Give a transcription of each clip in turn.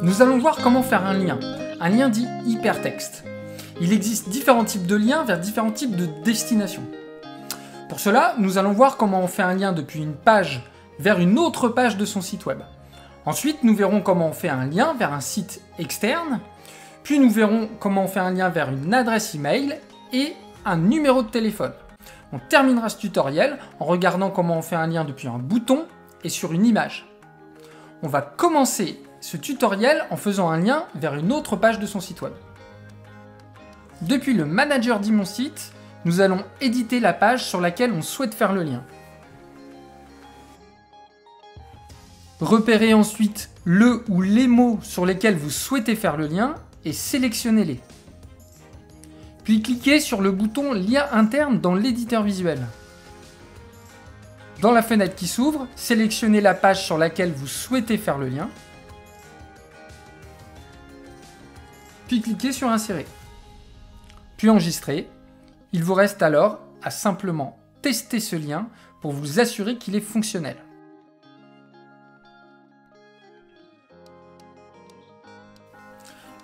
Nous allons voir comment faire un lien dit hypertexte. Il existe différents types de liens vers différents types de destinations. Pour cela, nous allons voir comment on fait un lien depuis une page vers une autre page de son site web. Ensuite, nous verrons comment on fait un lien vers un site externe, puis nous verrons comment on fait un lien vers une adresse email et un numéro de téléphone. On terminera ce tutoriel en regardant comment on fait un lien depuis un bouton et sur une image. On va commencer ce tutoriel en faisant un lien vers une autre page de son site web. Depuis le manager dit mon site, nous allons éditer la page sur laquelle on souhaite faire le lien. Repérez ensuite le ou les mots sur lesquels vous souhaitez faire le lien et sélectionnez-les. Puis cliquez sur le bouton Lien interne dans l'éditeur visuel. Dans la fenêtre qui s'ouvre, sélectionnez la page sur laquelle vous souhaitez faire le lien. Puis cliquez sur Insérer. Puis enregistrer. Il vous reste alors à simplement tester ce lien pour vous assurer qu'il est fonctionnel.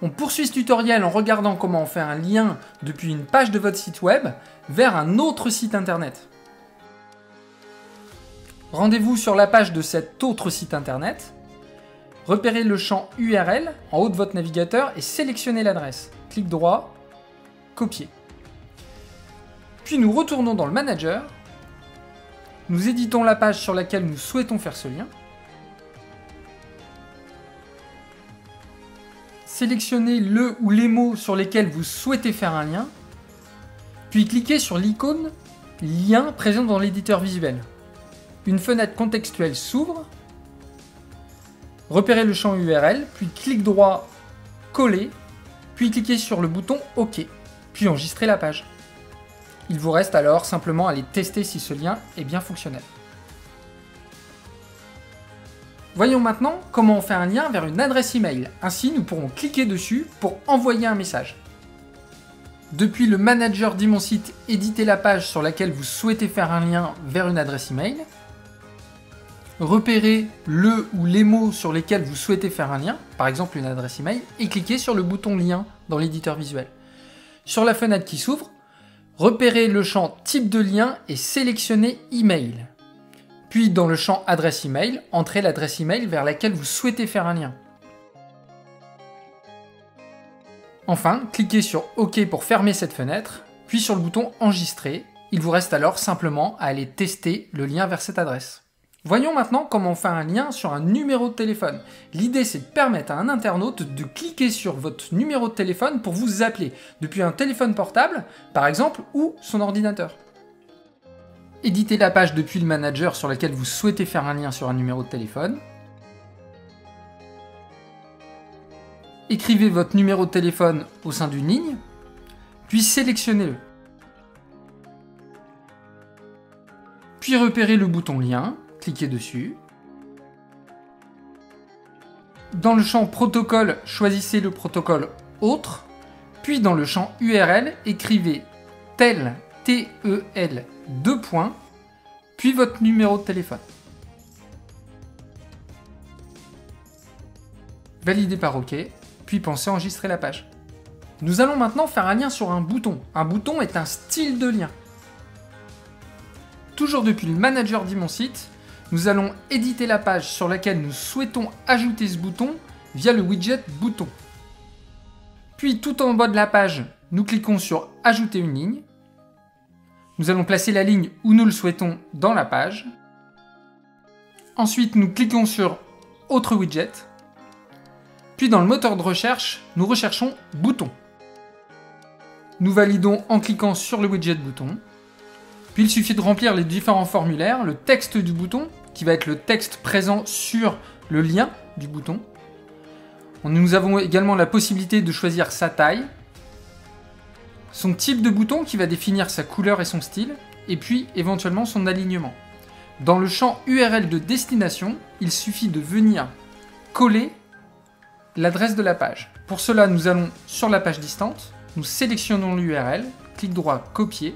On poursuit ce tutoriel en regardant comment on fait un lien depuis une page de votre site web vers un autre site internet. Rendez-vous sur la page de cet autre site internet. Repérez le champ URL en haut de votre navigateur et sélectionnez l'adresse. Clic droit, copier. Puis nous retournons dans le manager. Nous éditons la page sur laquelle nous souhaitons faire ce lien. Sélectionnez le ou les mots sur lesquels vous souhaitez faire un lien. Puis cliquez sur l'icône Lien présent dans l'éditeur visuel. Une fenêtre contextuelle s'ouvre. Repérez le champ URL, puis clic droit, coller, puis cliquez sur le bouton OK, puis enregistrez la page. Il vous reste alors simplement à aller tester si ce lien est bien fonctionnel. Voyons maintenant comment on fait un lien vers une adresse email. Ainsi, nous pourrons cliquer dessus pour envoyer un message. Depuis le manager dit mon site, éditez la page sur laquelle vous souhaitez faire un lien vers une adresse email. Repérez le ou les mots sur lesquels vous souhaitez faire un lien, par exemple une adresse email, et cliquez sur le bouton Lien dans l'éditeur visuel. Sur la fenêtre qui s'ouvre, repérez le champ Type de lien et sélectionnez Email. Puis dans le champ Adresse email, entrez l'adresse email vers laquelle vous souhaitez faire un lien. Enfin, cliquez sur OK pour fermer cette fenêtre, puis sur le bouton Enregistrer. Il vous reste alors simplement à aller tester le lien vers cette adresse. Voyons maintenant comment on fait un lien sur un numéro de téléphone. L'idée, c'est de permettre à un internaute de cliquer sur votre numéro de téléphone pour vous appeler depuis un téléphone portable, par exemple, ou son ordinateur. Éditez la page depuis le manager sur laquelle vous souhaitez faire un lien sur un numéro de téléphone. Écrivez votre numéro de téléphone au sein d'une ligne, puis sélectionnez-le. Puis repérez le bouton Lien. Cliquez dessus. Dans le champ Protocole, choisissez le protocole Autre, puis dans le champ URL, écrivez tel, TEL, 2 points, puis votre numéro de téléphone. Validez par OK, puis pensez à enregistrer la page. Nous allons maintenant faire un lien sur un bouton. Un bouton est un style de lien. Toujours depuis le manager dit mon site, nous allons éditer la page sur laquelle nous souhaitons ajouter ce bouton via le widget bouton. Puis tout en bas de la page, nous cliquons sur Ajouter une ligne. Nous allons placer la ligne où nous le souhaitons dans la page. Ensuite, nous cliquons sur Autre widget. Puis dans le moteur de recherche, nous recherchons bouton. Nous validons en cliquant sur le widget bouton. Puis il suffit de remplir les différents formulaires, le texte du bouton, qui va être le texte présent sur le lien du bouton. Nous avons également la possibilité de choisir sa taille, son type de bouton qui va définir sa couleur et son style, et puis éventuellement son alignement. Dans le champ URL de destination, il suffit de venir coller l'adresse de la page. Pour cela, nous allons sur la page distante, nous sélectionnons l'URL, clic droit, copier,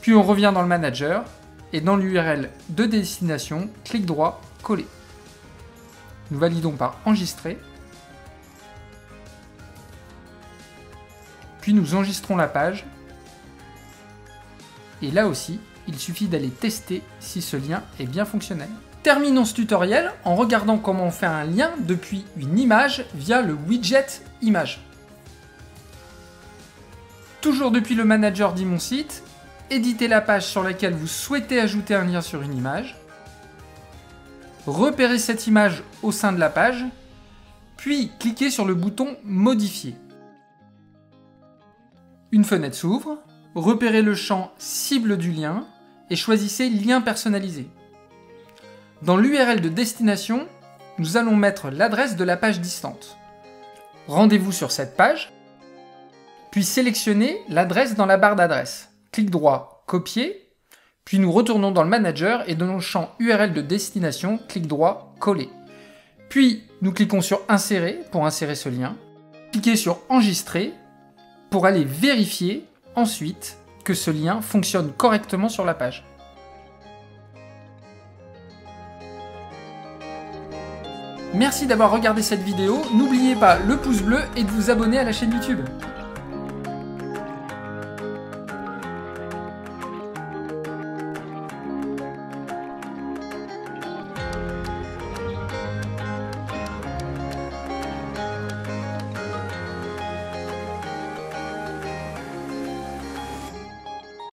puis on revient dans le manager, et dans l'URL de destination, clic droit, coller. Nous validons par enregistrer. Puis nous enregistrons la page. Et là aussi, il suffit d'aller tester si ce lien est bien fonctionnel. Terminons ce tutoriel en regardant comment on fait un lien depuis une image via le widget image. Toujours depuis le manager d'Imon Site, éditez la page sur laquelle vous souhaitez ajouter un lien sur une image. Repérez cette image au sein de la page, puis cliquez sur le bouton Modifier. Une fenêtre s'ouvre, repérez le champ cible du lien et choisissez Lien personnalisé. Dans l'URL de destination, nous allons mettre l'adresse de la page distante. Rendez-vous sur cette page, puis sélectionnez l'adresse dans la barre d'adresse. Clic droit, copier, puis nous retournons dans le manager et dans le champ URL de destination, clic droit, coller. Puis nous cliquons sur Insérer pour insérer ce lien. Cliquez sur Enregistrer pour aller vérifier ensuite que ce lien fonctionne correctement sur la page. Merci d'avoir regardé cette vidéo, n'oubliez pas le pouce bleu et de vous abonner à la chaîne YouTube.